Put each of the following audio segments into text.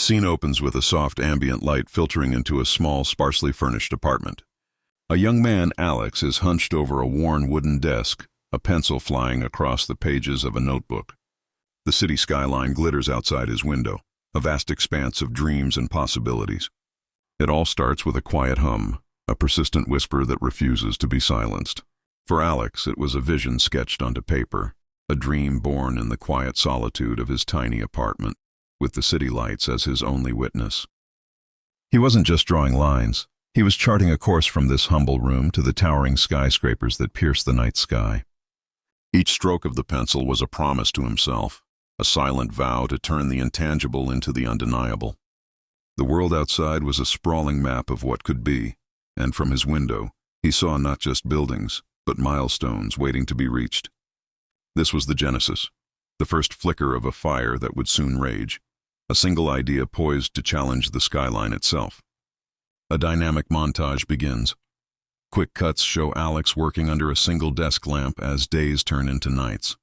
scene opens with a soft ambient light filtering into a small, sparsely furnished apartment. A young man, Alex, is hunched over a worn wooden desk, a pencil flying across the pages of a notebook. The city skyline glitters outside his window, a vast expanse of dreams and possibilities. It all starts with a quiet hum, a persistent whisper that refuses to be silenced. For Alex, it was a vision sketched onto paper, a dream born in the quiet solitude of his tiny apartment, with the city lights as his only witness. He wasn't just drawing lines. He was charting a course from this humble room to the towering skyscrapers that pierced the night sky. Each stroke of the pencil was a promise to himself, a silent vow to turn the intangible into the undeniable. The world outside was a sprawling map of what could be, and from his window, he saw not just buildings, but milestones waiting to be reached. This was the genesis, the first flicker of a fire that would soon rage, a single idea poised to challenge the skyline itself. A dynamic montage begins. Quick cuts show Alex working under a single desk lamp as days turn into nights.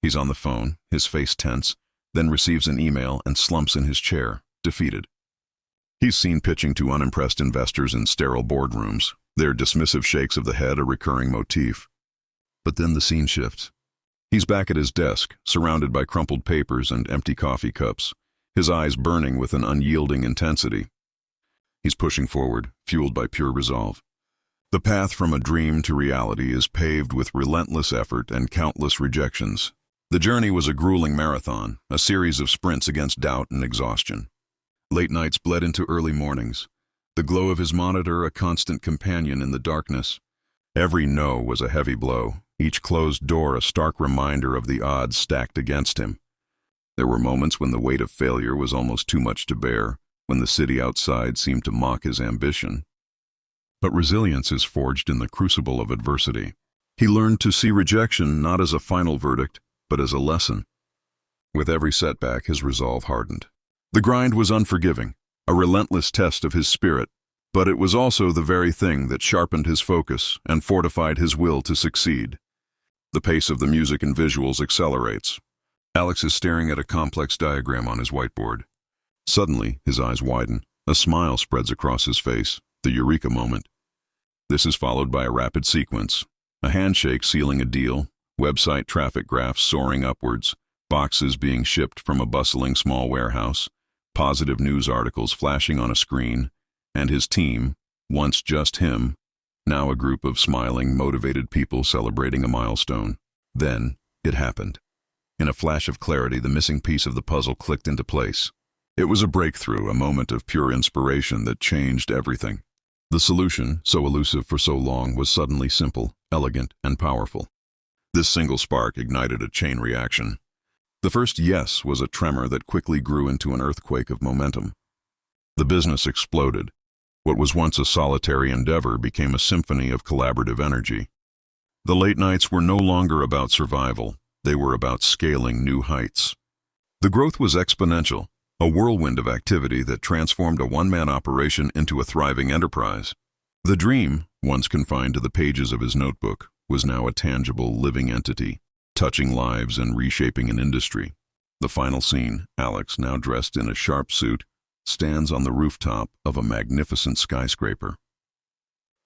He's on the phone, his face tense, then receives an email and slumps in his chair, defeated. He's seen pitching to unimpressed investors in sterile boardrooms, their dismissive shakes of the head a recurring motif. But then the scene shifts. He's back at his desk, surrounded by crumpled papers and empty coffee cups, his eyes burning with an unyielding intensity. He's pushing forward, fueled by pure resolve. The path from a dream to reality is paved with relentless effort and countless rejections. The journey was a grueling marathon, a series of sprints against doubt and exhaustion. Late nights bled into early mornings, the glow of his monitor a constant companion in the darkness. Every no was a heavy blow, each closed door a stark reminder of the odds stacked against him. There were moments when the weight of failure was almost too much to bear, when the city outside seemed to mock his ambition. But resilience is forged in the crucible of adversity. He learned to see rejection not as a final verdict, but as a lesson. With every setback, his resolve hardened. The grind was unforgiving, a relentless test of his spirit, but it was also the very thing that sharpened his focus and fortified his will to succeed. The pace of the music and visuals accelerates. Alex is staring at a complex diagram on his whiteboard. Suddenly, his eyes widen. A smile spreads across his face, the eureka moment. This is followed by a rapid sequence, a handshake sealing a deal, website traffic graphs soaring upwards, boxes being shipped from a bustling small warehouse, positive news articles flashing on a screen, and his team, once just him, now a group of smiling, motivated people celebrating a milestone. Then, it happened. In a flash of clarity, the missing piece of the puzzle clicked into place. It was a breakthrough, a moment of pure inspiration that changed everything. The solution, so elusive for so long, was suddenly simple, elegant, and powerful. This single spark ignited a chain reaction. The first yes was a tremor that quickly grew into an earthquake of momentum. The business exploded. What was once a solitary endeavor became a symphony of collaborative energy. The late nights were no longer about survival. They were about scaling new heights. The growth was exponential, a whirlwind of activity that transformed a one-man operation into a thriving enterprise. The dream, once confined to the pages of his notebook, was now a tangible, living entity, touching lives and reshaping an industry. The final scene, Alex, now dressed in a sharp suit, stands on the rooftop of a magnificent skyscraper.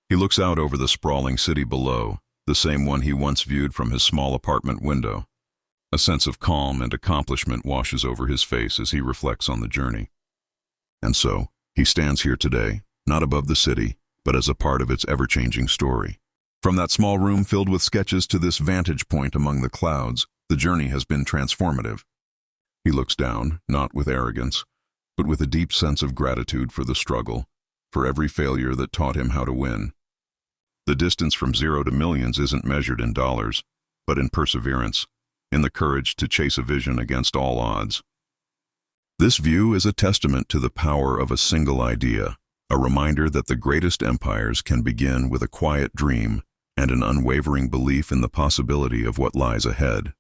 He looks out over the sprawling city below, the same one he once viewed from his small apartment window. A sense of calm and accomplishment washes over his face as he reflects on the journey. And so, he stands here today, not above the city, but as a part of its ever-changing story. From that small room filled with sketches to this vantage point among the clouds, the journey has been transformative. He looks down, not with arrogance, but with a deep sense of gratitude for the struggle, for every failure that taught him how to win. The distance from zero to millions isn't measured in dollars, but in perseverance, in the courage to chase a vision against all odds. This view is a testament to the power of a single idea, a reminder that the greatest empires can begin with a quiet dream and an unwavering belief in the possibility of what lies ahead.